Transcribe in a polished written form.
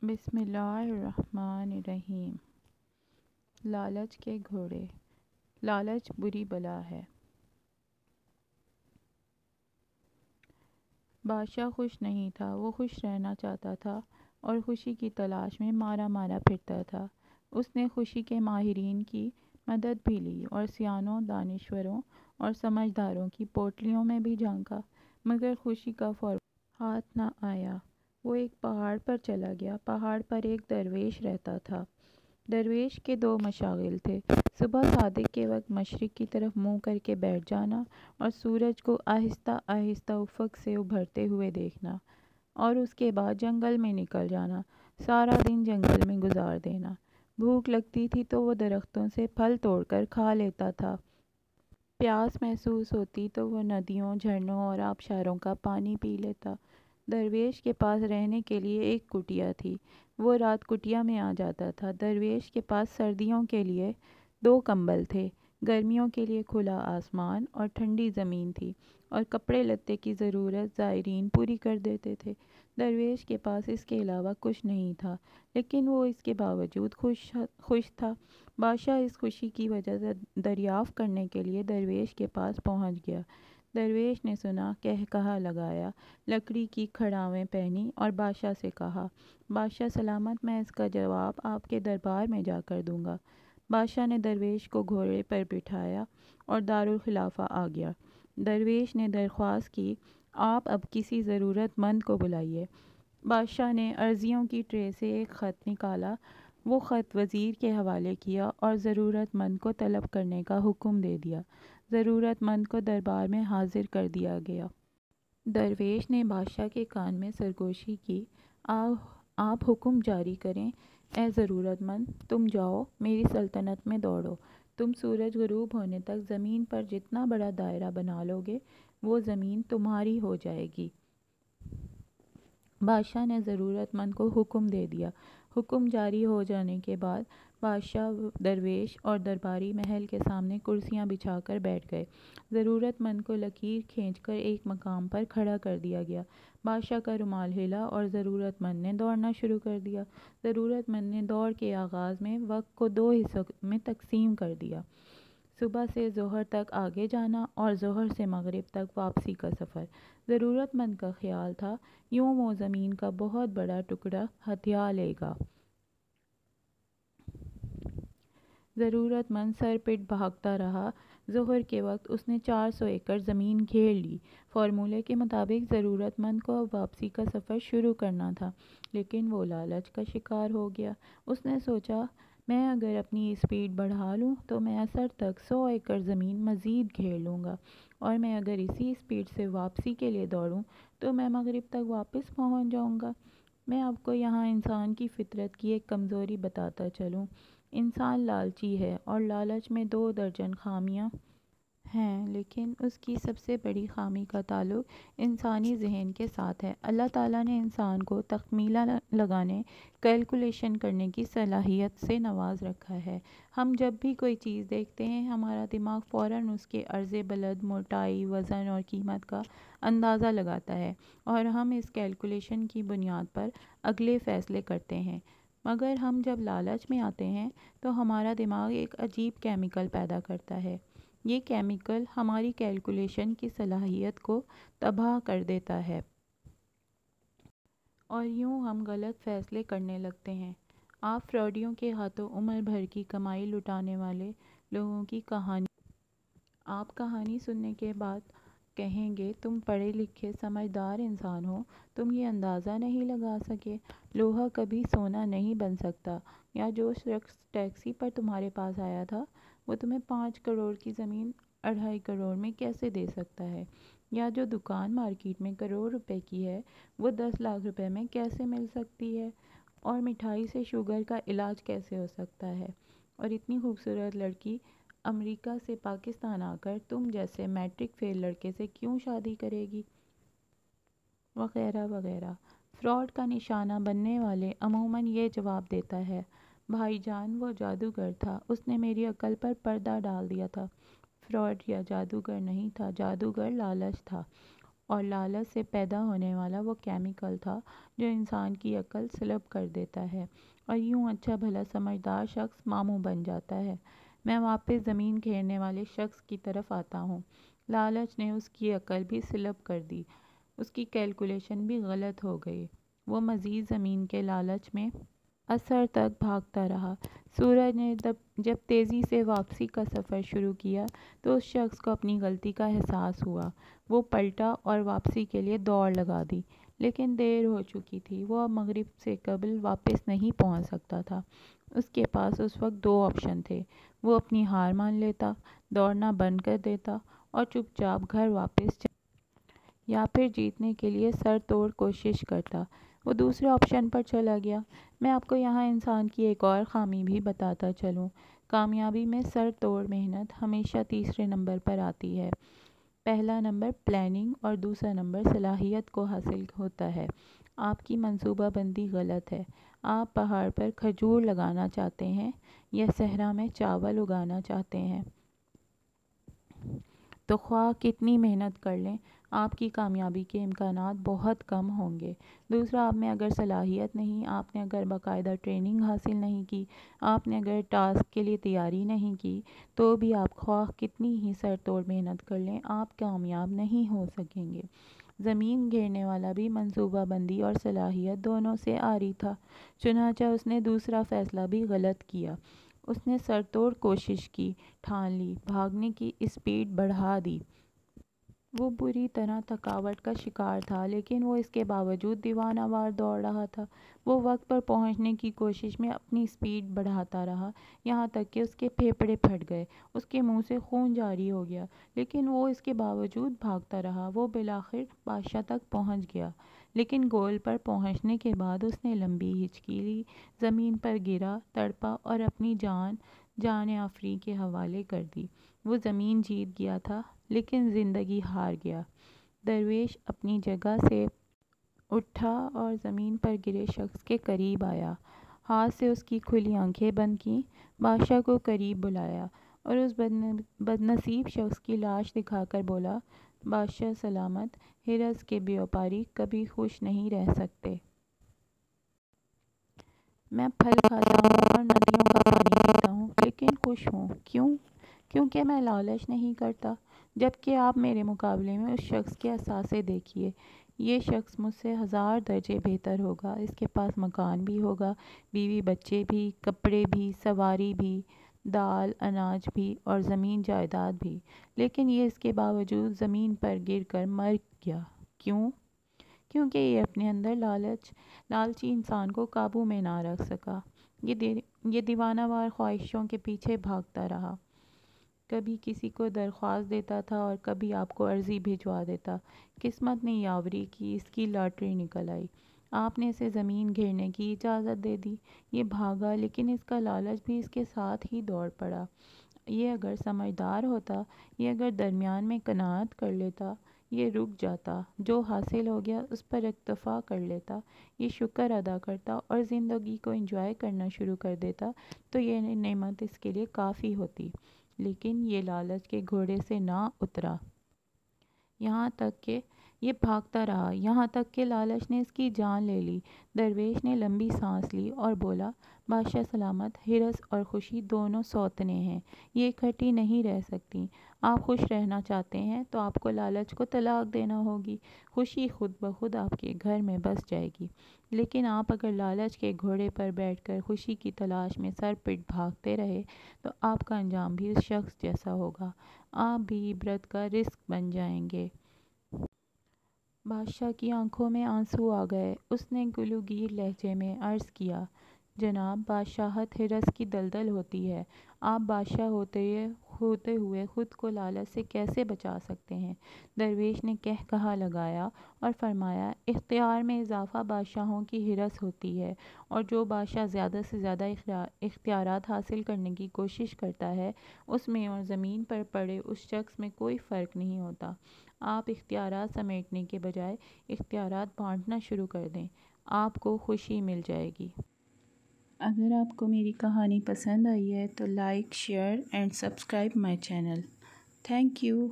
بسم اللہ الرحمن الرحیم۔ لالچ کے گھوڑے۔ لالچ بری بلا ہے۔ بادشاہ خوش نہیں تھا، وہ خوش رہنا چاہتا تھا اور خوشی کی تلاش میں مارا مارا پھرتا تھا۔ اس نے خوشی کے ماہرین کی مدد بھی لی اور سیانوں، دانشوروں اور سمجھداروں کی پوٹلیوں میں بھی جھانکا، مگر خوشی کا فارمولا ہاتھ نہ آیا۔ وہ ایک پہاڑ پر چلا گیا۔ پہاڑ پر ایک درویش رہتا تھا۔ درویش کے دو مشاغل تھے: صبح صادق کے وقت مشرق کی طرف منہ کر کے بیٹھ جانا اور سورج کو آہستہ آہستہ افق سے ابھرتے ہوئے دیکھنا، اور اس کے بعد جنگل میں نکل جانا، سارا دن جنگل میں گزار دینا۔ بھوک لگتی تھی تو وہ درختوں سے پھل توڑ کر کھا لیتا تھا۔ پیاس محسوس ہوتی تو وہ ندیوں، جھرنوں اور آبشاروں کا پانی پی لیتا۔ درویش کے پاس رہنے کے لیے ایک کٹیا تھی۔ وہ رات کٹیا میں آ جاتا تھا۔ درویش کے پاس سردیوں کے لیے 2 کمبل تھے، گرمیوں کے لیے کھلا آسمان اور ٹھنڈی زمین تھی، اور کپڑے لتے کی ضرورت زائرین پوری کر دیتے تھے۔ درویش کے پاس اس کے علاوہ کچھ نہیں تھا، لیکن وہ اس کے باوجود خوش تھا۔ بادشاہ اس خوشی کی وجہ دریافت کرنے کے لیے درویش کے پاس پہنچ گیا۔ درویش نے سنا، کہا لگایا، لکڑی کی کھڑاویں پہنی اور بادشاہ سے کہا: بادشاہ سلامت، میں اس کا جواب آپ کے دربار میں جا کر دوں گا۔ بادشاہ نے درویش کو گھوڑے پر بٹھایا اور دارالخلافہ آ گیا۔ درویش نے درخواست کی: آپ اب کسی ضرورت مند کو بلائیے۔ بادشاہ نے عرضیوں کی ٹرے سے ایک خط نکالا۔ وہ خط وزیر کے حوالے کیا اور ضرورت مند کو طلب کرنے کا حکم دے دیا۔ ضرورت مند کو دربار میں حاضر کر دیا گیا۔ درویش نے بادشاہ کے کان میں سرگوشی کی: آپ حکم جاری کریں، اے ضرورت مند، تم جاؤ، میری سلطنت میں دوڑو۔ تم سورج غروب ہونے تک زمین پر جتنا بڑا دائرہ بنا لو گے، وہ زمین تمہاری ہو جائے گی۔ بادشاہ نے ضرورت مند کو حکم دے دیا۔ حکم جاری ہو جانے کے بعد بادشاہ، درویش اور درباری محل کے سامنے کرسیاں بچھا کر بیٹھ گئے۔ ضرورت مند کو لکیر کھینچ کر ایک مقام پر کھڑا کر دیا گیا۔ بادشاہ کا رومال ہلا اور ضرورت مند نے دوڑنا شروع کر دیا۔ ضرورت مند نے دوڑ کے آغاز میں وقت کو 2 حصوں میں تقسیم کر دیا: صبح سے ظہر تک آگے جانا اور ظہر سے مغرب تک واپسی کا سفر۔ ضرورت مند کا خیال تھا، یوں وہ زمین کا بہت بڑا ٹکڑا ہتھیا لے گا۔ ضرورت مند سر پٹ بھاگتا رہا۔ ظہر کے وقت اس نے 400 ایکڑ زمین گھیر لی۔ فارمولے کے مطابق ضرورت مند کو اب واپسی کا سفر شروع کرنا تھا، لیکن وہ لالچ کا شکار ہو گیا۔ اس نے سوچا، میں اگر اپنی اسپیڈ بڑھا لوں تو میں عصر تک 100 ایکڑ زمین مزید گھیر لوں گا، اور میں اگر اسی اسپیڈ سے واپسی کے لیے دوڑوں تو میں مغرب تک واپس پہنچ جاؤں گا۔ میں آپ کو یہاں انسان کی فطرت کی ایک کمزوری بتاتا چلوں۔ انسان لالچی ہے اور لالچ میں 2 درجن خامیاں ہیں، لیکن اس کی سب سے بڑی خامی کا تعلق انسانی ذہن کے ساتھ ہے۔ اللہ تعالیٰ نے انسان کو تخمینہ لگانے، کیلکولیشن کرنے کی صلاحیت سے نواز رکھا ہے۔ ہم جب بھی کوئی چیز دیکھتے ہیں، ہمارا دماغ فوراً اس کے عرض بلد، موٹائی، وزن اور قیمت کا اندازہ لگاتا ہے، اور ہم اس کیلکولیشن کی بنیاد پر اگلے فیصلے کرتے ہیں۔ مگر ہم جب لالچ میں آتے ہیں تو ہمارا دماغ ایک عجیب کیمیکل پیدا کرتا ہے۔ یہ کیمیکل ہماری کیلکولیشن کی صلاحیت کو تباہ کر دیتا ہے، اور یوں ہم غلط فیصلے کرنے لگتے ہیں۔ آپ فراڈیوں کے ہاتھوں عمر بھر کی کمائی لٹانے والے لوگوں کی کہانی سننے کے بعد کہیں گے، تم پڑھے لکھے سمجھدار انسان ہو، تم یہ اندازہ نہیں لگا سکے، لوہا کبھی سونا نہیں بن سکتا، یا جو شخص ٹیکسی پر تمہارے پاس آیا تھا وہ تمہیں 5 کروڑ کی زمین 2.5 کروڑ میں کیسے دے سکتا ہے، یا جو دکان مارکیٹ میں کروڑ روپے کی ہے وہ 10 لاکھ روپے میں کیسے مل سکتی ہے، اور مٹھائی سے شوگر کا علاج کیسے ہو سکتا ہے، اور اتنی خوبصورت لڑکی امریکہ سے پاکستان آ کر تم جیسے میٹرک فیل لڑکے سے کیوں شادی کرے گی، وغیرہ وغیرہ۔ فراڈ کا نشانہ بننے والے عموماً یہ جواب دیتا ہے: بھائی جان، وہ جادوگر تھا، اس نے میری عقل پر پردہ ڈال دیا تھا۔ فراڈ یا جادوگر نہیں تھا، جادوگر لالچ تھا، اور لالچ سے پیدا ہونے والا وہ کیمیکل تھا جو انسان کی عقل سلب کر دیتا ہے اور یوں اچھا بھلا سمجھدار شخص ماموں بن جاتا ہے۔ میں واپس زمین گھیرنے والے شخص کی طرف آتا ہوں۔ لالچ نے اس کی عقل بھی سلب کر دی، اس کی کیلکولیشن بھی غلط ہو گئی۔ وہ مزید زمین کے لالچ میں اثر تک بھاگتا رہا۔ سورج نے جب تیزی سے واپسی کا سفر شروع کیا تو اس شخص کو اپنی غلطی کا احساس ہوا۔ وہ پلٹا اور واپسی کے لیے دوڑ لگا دی، لیکن دیر ہو چکی تھی۔ وہ اب مغرب سے قبل واپس نہیں پہنچ سکتا تھا۔ اس کے پاس اس وقت دو آپشن تھے۔ وہ اپنی ہار مان لیتا، دوڑنا بند کر دیتا اور چپ چاپ گھر واپس یا پھر جیتنے کے لیے سر توڑ کوشش کرتا۔ وہ دوسرے آپشن پر چلا گیا۔ میں آپ کو یہاں انسان کی ایک اور خامی بھی بتاتا چلوں۔ کامیابی میں سر توڑ محنت ہمیشہ تیسرے نمبر پر آتی ہے۔ پہلا نمبر پلاننگ اور دوسرا نمبر صلاحیت کو حاصل ہوتا ہے۔ آپ کی منصوبہ بندی غلط ہے۔ آپ پہاڑ پر کھجور لگانا چاہتے ہیں یا صحرا میں چاول اگانا چاہتے ہیں تو خواہ کتنی محنت کر لیں، آپ کی کامیابی کے امکانات بہت کم ہوں گے۔ دوسرا، آپ میں اگر صلاحیت نہیں، آپ نے اگر باقاعدہ ٹریننگ حاصل نہیں کی، آپ نے اگر ٹاسک کے لیے تیاری نہیں کی، تو بھی آپ خواہ کتنی ہی سر توڑ محنت کر لیں، آپ کامیاب نہیں ہو سکیں گے۔ زمین گھیرنے والا بھی منصوبہ بندی اور صلاحیت دونوں سے عاری تھا، چنانچہ اس نے دوسرا فیصلہ بھی غلط کیا۔ اس نے سر توڑ کوشش کی، ٹھان لی، بھاگنے کی اسپیڈ بڑھا دی۔ وہ بری طرح تھکاوٹ کا شکار تھا، لیکن وہ اس کے باوجود دیوانہ وار دوڑ رہا تھا۔ وہ وقت پر پہنچنے کی کوشش میں اپنی اسپیڈ بڑھاتا رہا، یہاں تک کہ اس کے پھیپھڑے پھٹ گئے، اس کے منہ سے خون جاری ہو گیا، لیکن وہ اس کے باوجود بھاگتا رہا۔ وہ بالآخر بادشاہ تک پہنچ گیا، لیکن گول پر پہنچنے کے بعد اس نے لمبی ہچکی لی، زمین پر گرا، تڑپا اور اپنی جان آفریں کے حوالے کر دی۔ وہ زمین جیت گیا تھا، لیکن زندگی ہار گیا۔ درویش اپنی جگہ سے اٹھا اور زمین پر گرے شخص کے قریب آیا، ہاتھ سے اس کی کھلی آنکھیں بند کیں، بادشاہ کو قریب بلایا اور اس بدنصیب شخص کی لاش دکھا کر بولا، بادشاہ سلامت، ہرس کے بیوپاری کبھی خوش نہیں رہ سکتے۔ میں پھل کھاتا ہوں اور ندیوں کا پانی پیتا ہوں، لیکن خوش ہوں۔ کیوں؟ کیونکہ میں لالچ نہیں کرتا۔ جبکہ آپ میرے مقابلے میں اس شخص کے اثاثے دیکھیے۔ یہ شخص مجھ سے 1000 درجے بہتر ہوگا۔ اس کے پاس مکان بھی ہوگا، بیوی بچے بھی، کپڑے بھی، سواری بھی، دال اناج بھی اور زمین جائیداد بھی، لیکن یہ اس کے باوجود زمین پر گر کر مر گیا۔ کیوں؟ کیونکہ یہ اپنے اندر لالچی انسان کو قابو میں نہ رکھ سکا۔ یہ دیوانہ وار خواہشوں کے پیچھے بھاگتا رہا، کبھی کسی کو درخواست دیتا تھا اور کبھی آپ کو عرضی بھجوا دیتا۔ قسمت نے یاوری کی، اس کی لاٹری نکل آئی۔ آپ نے اسے زمین گھیرنے کی اجازت دے دی۔ یہ بھاگا، لیکن اس کا لالچ بھی اس کے ساتھ ہی دوڑ پڑا۔ یہ اگر سمجھدار ہوتا، یہ اگر درمیان میں قناعت کر لیتا، یہ رک جاتا، جو حاصل ہو گیا اس پر اکتفا کر لیتا، یہ شکر ادا کرتا اور زندگی کو انجوائے کرنا شروع کر دیتا، تو یہ نعمت اس کے لیے کافی ہوتی۔ لیکن یہ لالچ کے گھوڑے سے نہ اترا، یہاں تک کہ یہ بھاگتا رہا، یہاں تک کہ لالچ نے اس کی جان لے لی۔ درویش نے لمبی سانس لی اور بولا، بادشاہ سلامت، ہرس اور خوشی دونوں سوتنے ہیں، یہ اکٹھی نہیں رہ سکتی۔ آپ خوش رہنا چاہتے ہیں تو آپ کو لالچ کو طلاق دینا ہوگی، خوشی خود بخود آپ کے گھر میں بس جائے گی۔ لیکن آپ اگر لالچ کے گھوڑے پر بیٹھ کر خوشی کی تلاش میں سر پٹ بھاگتے رہے تو آپ کا انجام بھی اس شخص جیسا ہوگا، آپ بھی عبرت کا رزق بن جائیں گے۔ بادشاہ کی آنکھوں میں آنسو آ گئے۔ اس نے گلوگیر لہجے میں عرض کیا، جناب، بادشاہت ہرس کی دلدل ہوتی ہے۔ آپ بادشاہ ہوتے ہوئے خود کو لالچ سے کیسے بچا سکتے ہیں؟ درویش نے کہا لگایا اور فرمایا، اختیار میں اضافہ بادشاہوں کی ہرس ہوتی ہے، اور جو بادشاہ زیادہ سے زیادہ اختیارات حاصل کرنے کی کوشش کرتا ہے، اس میں اور زمین پر پڑے اس شخص میں کوئی فرق نہیں ہوتا۔ آپ اختیارات سمیٹنے کے بجائے اختیارات بانٹنا شروع کر دیں، آپ کو خوشی مل جائے گی۔ اگر آپ کو میری کہانی پسند آئی ہے تو like, share and subscribe my channel. Thank you.